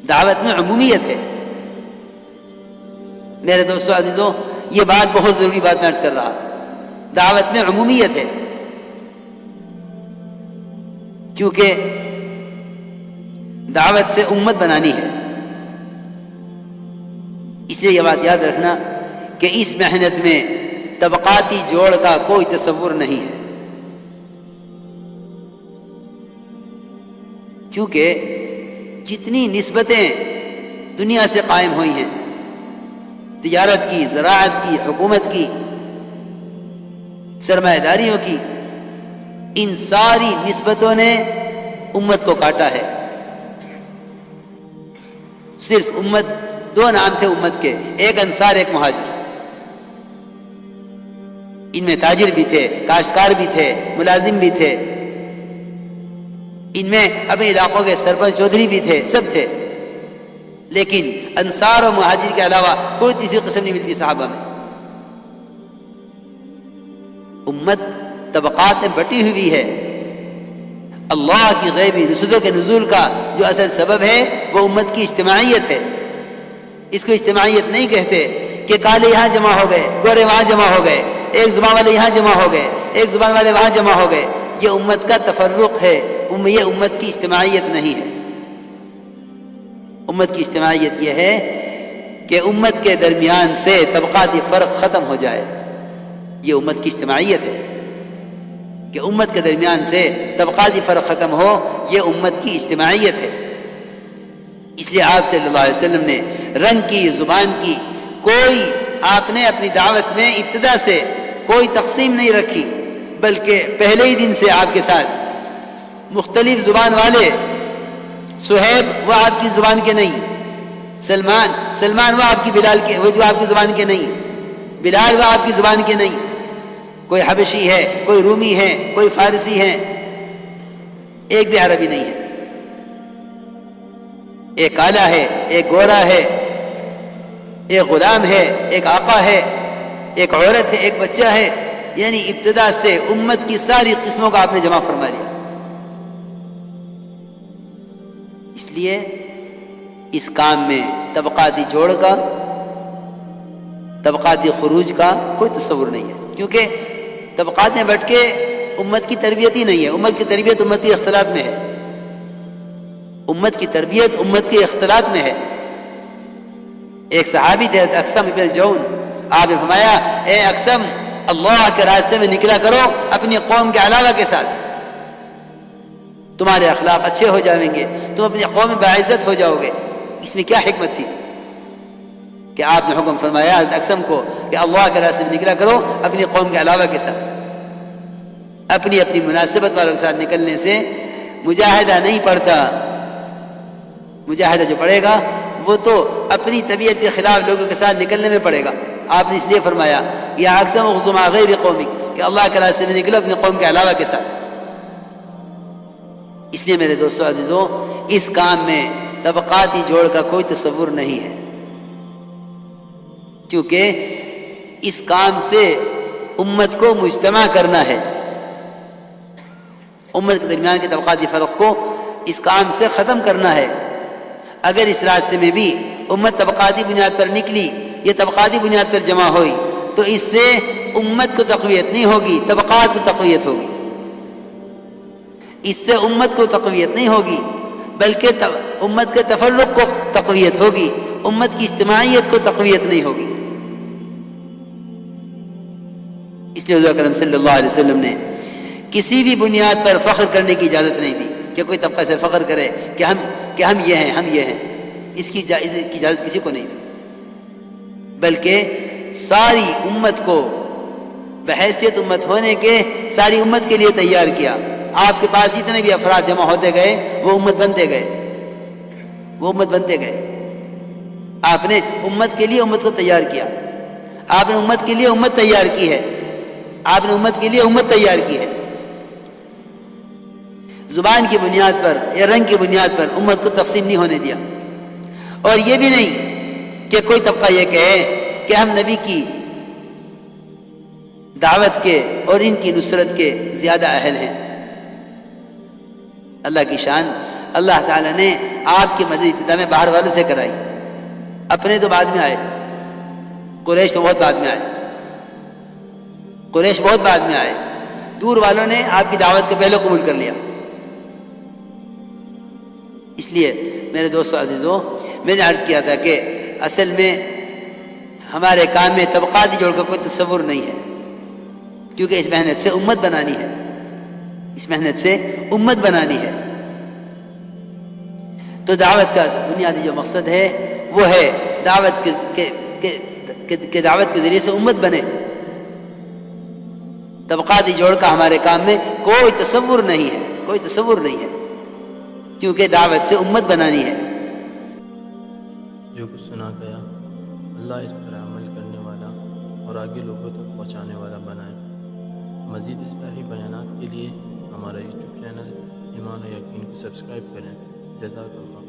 دعوت میں عمومیت ہے. میرے دوستو عزیزوں، یہ بات بہت ضروری بات میں عرض کر رہا. دعوت میں عمومیت ہے، کیونکہ دعوت سے امت بنانی ہے. اس لیے یہ بات یاد رکھنا کہ اس محنت میں طبقاتی جوڑ کا کوئی تصور نہیں ہے، کیونکہ جتنی نسبتیں دنیا سے قائم ہوئی ہیں، تجارت کی، زراعت کی، حکومت کی، سرمایہ داریوں کی، ان ساری نسبتوں نے امت کو کاٹا ہے. صرف امت، دو نام تھے امت کے، ایک انصار ایک مہاجر. ان میں تاجر بھی تھے، کاشتکار بھی تھے، ملازم بھی تھے، ان میں اپنے علاقوں کے سرپنچ چودھری بھی تھے، سب تھے. لیکن انصار اور مہاجر کے علاوہ کوئی تیسری قسم نہیں ملتی صحابہ میں. امت طبقات میں بٹی ہوئی ہے. اللہ کی غیبی نصرتوں کے نزول کا جو اصل سبب ہے وہ امت کی اجتماعیت ہے. اس کو اجتماعیت نہیں کہتے کہ کالے یہاں جمع ہو گئے، گورے وہاں جمع ہو گئے، ایک زبان والے یہاں جمع ہو گئے، ایک زبان والے وہاں جمع ہو گئے. یہ امت کا تفرق ہے، یہ امت کی اجتماعیت نہیں ہے. امت کی اجتماعیت یہ ہے کہ امت کے درمیان سے طبقاتی فرق ختم ہو جائے. یہ امت کی اجتماعیت ہے کہ امت کے درمیان سے طبقاتی فرق ختم ہو. یہ امت کی اجتماعیت ہے. اس لیے آپ صلی اللہ علیہ وسلم نے رنگ کی، زبان کی، کوئی آپ نے اپنی دعوت میں ابتدا سے کوئی تقسیم نہیں رکھی، بلکہ پہلے ہی دن سے آپ کے ساتھ مختلف زبان والے، صہیب وہ آپ کی زبان کے نہیں، سلمان وہ آپ کی بلال کے، وہ جو آپ کی زبان کے نہیں، بلال وہ آپ کی زبان کے نہیں. کوئی حبشی ہے، کوئی رومی ہے، کوئی فارسی ہے، ایک بھی عربی نہیں ہے. ایک کالا ہے، ایک گورا ہے، ایک غلام ہے، ایک آقا ہے، ایک عورت ہے، ایک بچہ ہے. یعنی ابتدا سے امت کی ساری قسموں کا آپ نے جمع فرما لیا. اس لیے اس کام میں طبقاتی جوڑ کا، طبقاتی خروج کا کوئی تصور نہیں ہے، کیونکہ طبقات میں بٹ کے امت کی تربیت ہی نہیں ہے. امت کی تربیت امت کے اختلاط میں ہے. امت کی تربیت امت کے اختلاط میں ہے. ایک صحابی تھے اقسم بن الجون، آپ نے فرمایا اے اقسم، اللہ کے راستے میں نکلا کرو اپنی قوم کے علاوہ کے ساتھ، تمہارے اخلاق اچھے ہو جائیں گے، تم اپنی قوم میں باعزت ہو جاؤ گے. اس میں کیا حکمت تھی کہ آپ نے حکم فرمایا اقسم کو کہ اللہ کے راستے میں نکلا کرو اپنی قوم کے علاوہ کے ساتھ. اپنی اپنی مناسبت والوں کے ساتھ نکلنے سے مجاہدہ نہیں پڑتا. مجاہدہ جو پڑے گا وہ تو اپنی طبیعت کے خلاف لوگوں کے ساتھ نکلنے میں پڑے گا. آپ نے اس لیے فرمایا یا اقسم اغزو مع غیر قومک، کہ اللہ کے راستے میں نکلو اپنی قوم کے علاوہ کے ساتھ. اس لیے میرے دوستو عزیزوں، اس کام میں طبقاتی جوڑ کا کوئی تصور نہیں ہے، کیونکہ اس کام سے امت کو مجتمع کرنا ہے. امت کے درمیان کے طبقاتی فرق کو اس کام سے ختم کرنا ہے. اگر اس راستے میں بھی امت طبقاتی بنیاد پر نکلی، یہ طبقاتی بنیاد پر جمع ہوئی، تو اس سے امت کو تقویت نہیں ہوگی، طبقات کو تقویت ہوگی. اس سے امت کو تقویت نہیں ہوگی، بلکہ امت کے تفرق کو تقویت ہوگی، امت کی اجتماعیت کو تقویت نہیں ہوگی. اس لیے حضور اکرم صلی اللہ علیہ وسلم نے کسی بھی بنیاد پر فخر کرنے کی اجازت نہیں دی کہ کوئی طبقہ سے فخر کرے کہ ہم یہ ہیں، ہم یہ ہیں. اس کی اجازت کسی کو نہیں دی، بلکہ ساری امت کو بحیثیت امت ہونے کے ساری امت کے لیے تیار کیا. آپ کے پاس جتنے بھی افراد جمع ہوتے گئے وہ امت بنتے گئے، وہ امت بنتے گئے. آپ نے امت کے لیے امت کو تیار کیا. آپ نے امت کے لیے امت تیار کی ہے. آپ نے امت کے لیے امت تیار کی ہے. زبان کی بنیاد پر یا رنگ کی بنیاد پر امت کو تقسیم نہیں ہونے دیا. اور یہ بھی نہیں کہ کوئی طبقہ یہ کہے کہ ہم نبی کی دعوت کے اور ان کی نصرت کے زیادہ اہل ہیں. اللہ کی شان اللہ تعالیٰ نے آپ کی مدد ابتدا میں باہر والوں سے کرائی، اپنے تو بعد میں آئے، قریش تو بہت بعد میں آئے، قریش بہت بعد میں آئے، دور والوں نے آپ کی دعوت کو پہلے قبول کر لیا۔ اس لیے میرے دوستو عزیزوں، میں نے عرض کیا تھا کہ اصل میں ہمارے کام میں طبقاتی جوڑ کا کوئی تصور نہیں ہے، کیونکہ اس محنت سے امت بنانی ہے، اس محنت سے امت بنانی ہے۔ تو دعوت کا بنیادی جو مقصد ہے وہ ہے دعوت کے دعوت کے ذریعے سے امت بنے۔ طبقاتی جوڑ کا ہمارے کام میں کوئی تصور نہیں ہے، کوئی تصور نہیں ہے، کیونکہ دعوت سے امت بنانی ہے۔ جو کچھ سنا گیا اللہ اس پر عمل کرنے والا اور آگے لوگوں تک پہنچانے والا بنائے۔ مزید اصلاحی بیانات کے لیے ہمارا یوٹیوب چینل ایمان و یقین کو سبسکرائب کریں۔ جزاک اللہ۔